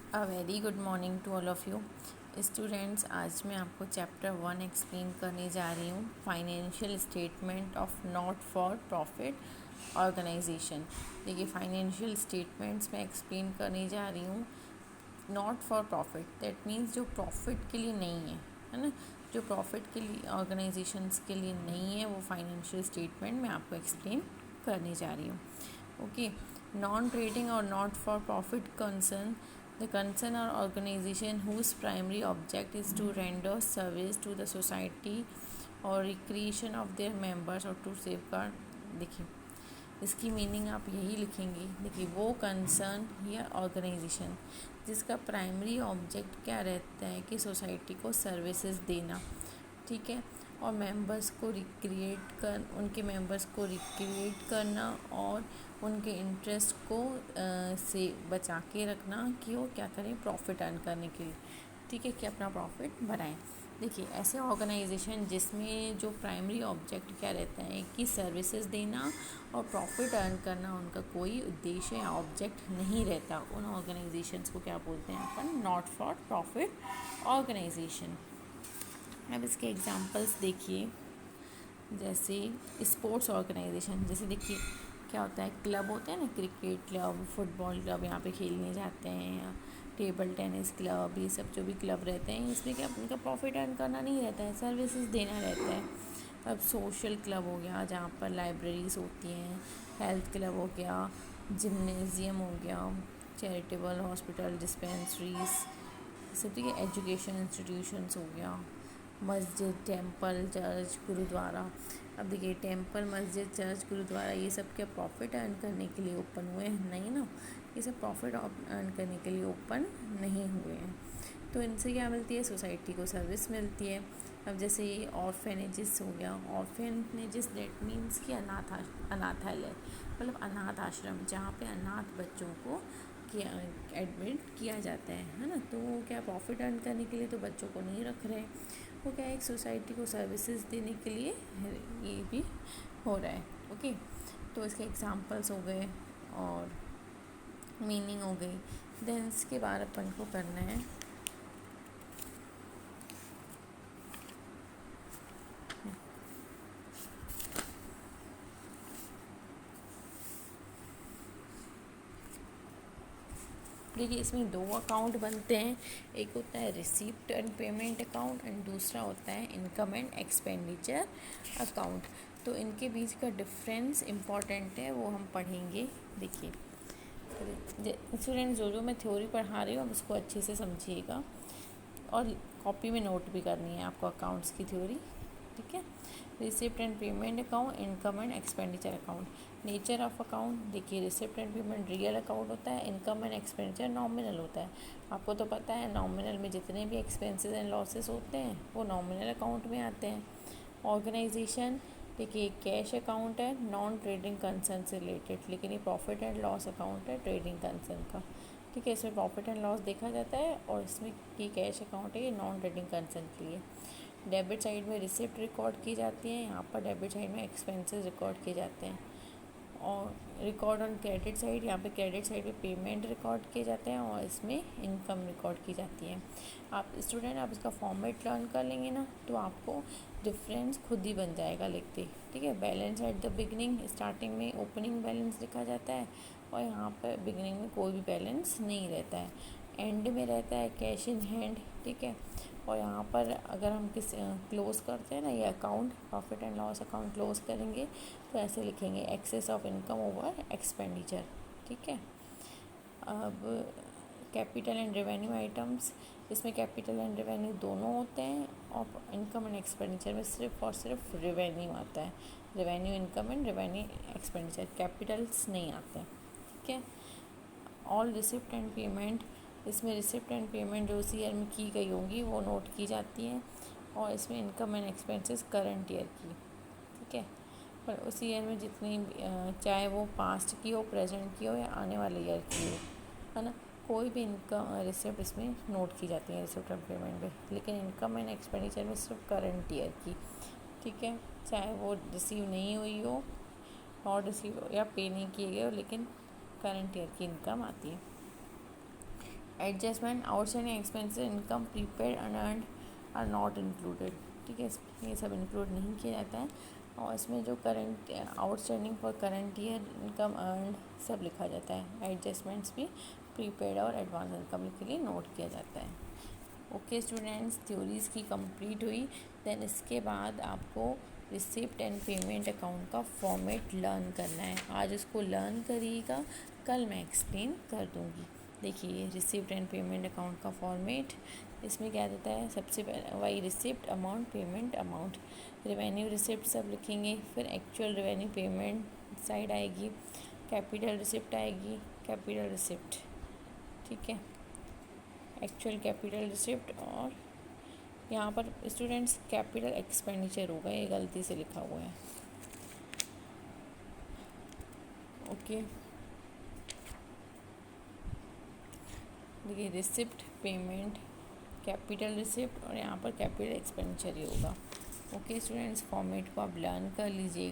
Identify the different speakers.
Speaker 1: A very good morning to all of you students. आज मैं आपको चैप्टर 1 एक्सप्लेन करने जा रही हूँ, financial statement of not for profit organisation. देखिए, फाइनेंशियल स्टेटमेंट्स में एक्सप्लेन करने जा रही हूँ not for profit, that means जो प्रॉफिट के लिए नहीं है ना, जो प्रॉफिट के लिए ऑर्गेनाइजेशंस के लिए नहीं है, वो फाइनेंशियल स्टेटमेंट मैं आपको एक्सप्लेन करने जा रही हूँ। ओके, नॉन ट्रेडिंग और not for profit concern the concern or organization whose primary object is to render service to the society or recreation of their members or to safeguard। देखिए, इसकी meaning आप यही लिखेंगे। देखिए, वो कंसर्न या organisation जिसका प्राइमरी ऑब्जेक्ट क्या रहता है कि सोसाइटी को सर्विसेज देना, ठीक है, और उनके मेंबर्स को रिक्रिएट करना और उनके इंटरेस्ट को से बचा के रखना कि वो क्या करें, प्रॉफिट अर्न करने के लिए, ठीक है, कि अपना प्रॉफिट बढ़ाएं। देखिए, ऐसे ऑर्गेनाइजेशन जिसमें जो प्राइमरी ऑब्जेक्ट क्या रहता है कि सर्विसेज देना और प्रॉफिट अर्न करना, उनका कोई उद्देश्य या ऑब्जेक्ट नहीं रहता, उन ऑर्गेनाइजेशंस को क्या बोलते हैं अपन, नॉट फॉर प्रॉफिट ऑर्गेनाइजेशन। अब इसके एग्जांपल्स देखिए, जैसे स्पोर्ट्स ऑर्गेनाइजेशन, जैसे देखिए क्या होता है, क्लब होते हैं ना, क्रिकेट क्लब, फुटबॉल क्लब, यहाँ पे खेलने जाते हैं, या टेबल टेनिस क्लब, ये सब जो भी क्लब रहते हैं, इसमें क्या उनका प्रॉफिट अर्न करना नहीं रहता है, सर्विसेज देना रहता है। अब सोशल क्लब हो गया, जहाँ पर लाइब्रेरीज होती हैं, हेल्थ क्लब हो गया, जिम्नेजियम हो गया, चैरिटेबल हॉस्पिटल, डिस्पेंसरीज, सब, ठीक है, एजुकेशन इंस्टीट्यूशंस हो गया, मस्जिद, टेंपल, चर्च, गुरुद्वारा। अब देखिए, टेंपल, मस्जिद, चर्च, गुरुद्वारा, ये सब क्या प्रॉफिट अर्न करने के लिए ओपन हुए हैं? नहीं ना, ये सब प्रॉफिट अर्न करने के लिए ओपन नहीं हुए हैं। तो इनसे क्या मिलती है, सोसाइटी को सर्विस मिलती है। अब जैसे ये ऑर्फेनेजेस हो गया, ऑर्फेनेजेस दैट मीन्स कि अनाथालय, मतलब अनाथ आश्रम, जहाँ पे अनाथ बच्चों को किया एडमिट किया जाता है ना। तो वो क्या प्रॉफिट अर्न करने के लिए तो बच्चों को नहीं रख रहे, वो क्या एक सोसाइटी को सर्विसेज देने के लिए ये भी हो रहा है। ओके, तो इसके एग्जांपल्स हो गए और मीनिंग हो गई। देन इसके बाद अपन को करना है देखिए, इसमें दो अकाउंट बनते हैं, एक होता है receipt and payment account and दूसरा होता है इनकम एंड एक्सपेंडिचर अकाउंट। तो इनके बीच का डिफरेंस इम्पॉर्टेंट है, वो हम पढ़ेंगे। देखिए स्टूडेंट, जो मैं थ्योरी पढ़ा रही हूँ आप उसको अच्छे से समझिएगा और कॉपी में नोट भी करनी है आपको अकाउंट्स की थ्योरी, ठीक है। Receipt and payment account, income and expenditure account. Nature of account, देखिए, receipt and payment real account होता है, इनकम एंड एक्सपेंडिचर नॉमिनल होता है। आपको तो पता है, नॉमिनल में जितने भी एक्सपेंसेस एंड लॉसेस होते हैं वो नॉमिनल अकाउंट में आते हैं। ऑर्गेनाइजेशन, देखिए, कैश अकाउंट है, नॉन ट्रेडिंग कंसर्न से रिलेटेड, लेकिन ये प्रॉफिट एंड लॉस अकाउंट है ट्रेडिंग कंसर्न का, ठीक है। इसमें प्रॉफिट एंड लॉस देखा जाता है और इसमें ये कैश अकाउंट है, ये नॉन ट्रेडिंग कंसर्न के लिए। डेबिट साइड में रिसिप्ट रिकॉर्ड की जाती है, यहाँ पर डेबिट साइड में एक्सपेंसेस रिकॉर्ड किए जाते हैं। और रिकॉर्ड ऑन क्रेडिट साइड, यहाँ पे क्रेडिट साइड पे पेमेंट रिकॉर्ड किए जाते हैं और इसमें इनकम रिकॉर्ड की जाती है। आप स्टूडेंट, आप इसका फॉर्मेट लर्न कर लेंगे ना, तो आपको डिफरेंस खुद ही बन जाएगा लिखते, ठीक है। Balance at the beginning, starting में ओपनिंग बैलेंस लिखा जाता है और यहाँ पर बिगनिंग में कोई भी बैलेंस नहीं रहता है, एंड में रहता है कैश इन हैंड, ठीक है। और यहाँ पर अगर हम क्लोज़ करते हैं ना ये account, profit and loss account close करेंगे तो ऐसे लिखेंगे, excess of income over expenditure, ठीक है। अब कैपिटल एंड रेवेन्यू आइटम्स, इसमें कैपिटल एंड रेवेन्यू दोनों होते हैं और इनकम एंड एक्सपेंडिचर में सिर्फ और सिर्फ रेवेन्यू आता है। Revenue income and revenue expenditure, Capitals नहीं आते, ठीक है। ऑल रिसिप्ट एंड पेमेंट, इसमें रिसिप्ट एंड पेमेंट जो उसी ईयर में की गई होंगी वो नोट की जाती हैं और इसमें income and expenses current year की, ठीक है। पर उसी ईयर में जितनी चाहे वो पास्ट की हो, प्रेजेंट की हो या आने वाले ईयर की हो, है ना, कोई भी इनकम रिसिप्ट इसमें नोट की जाती है रिसिप्ट एंड पेमेंट में, लेकिन इनकम एंड एक्सपेंडिचर में सिर्फ करंट ईयर की, ठीक है। चाहे वो रिसीव नहीं हुई हो और रिसीव या पे नहीं किए गए हो, लेकिन करंट ईयर की इनकम आती है। Adjustment outstanding expenses income prepaid unearned are not included. ठीक है, इसमें ये सब इंक्लूड नहीं किया जाता है और इसमें जो current outstanding for current year income earned सब लिखा जाता है। एडजस्टमेंट्स भी प्रीपेड और एडवांस इनकम के लिए नोट किया जाता है। ओके स्टूडेंट्स, थ्योरीज़ की कंप्लीट हुई। देन इसके बाद आपको रिसिप्ट एंड पेमेंट अकाउंट का फॉर्मेट लर्न करना है। आज उसको लर्न करिएगा, कल मैं एक्सप्लेन कर दूँगी। देखिए रिसिप्ट एंड पेमेंट अकाउंट का फॉर्मेट, इसमें क्या देता है, सबसे पहले वही receipt amount, payment amount, revenue receipt सब लिखेंगे। फिर एक्चुअल रेवेन्यू पेमेंट साइड आएगी, कैपिटल रिसिप्ट आएगी, कैपिटल रिसिप्ट, ठीक है, एक्चुअल कैपिटल रिसिप्ट। और यहाँ पर स्टूडेंट्स कैपिटल एक्सपेंडिचर होगा, ये गलती से लिखा हुआ है। ओके, देखिए रिसिप्ट, पेमेंट, कैपिटल रिसिप्ट और यहाँ पर कैपिटल एक्सपेंडिचर ही होगा। ओके स्टूडेंट्स, फॉर्मेट को आप लर्न कर लीजिए।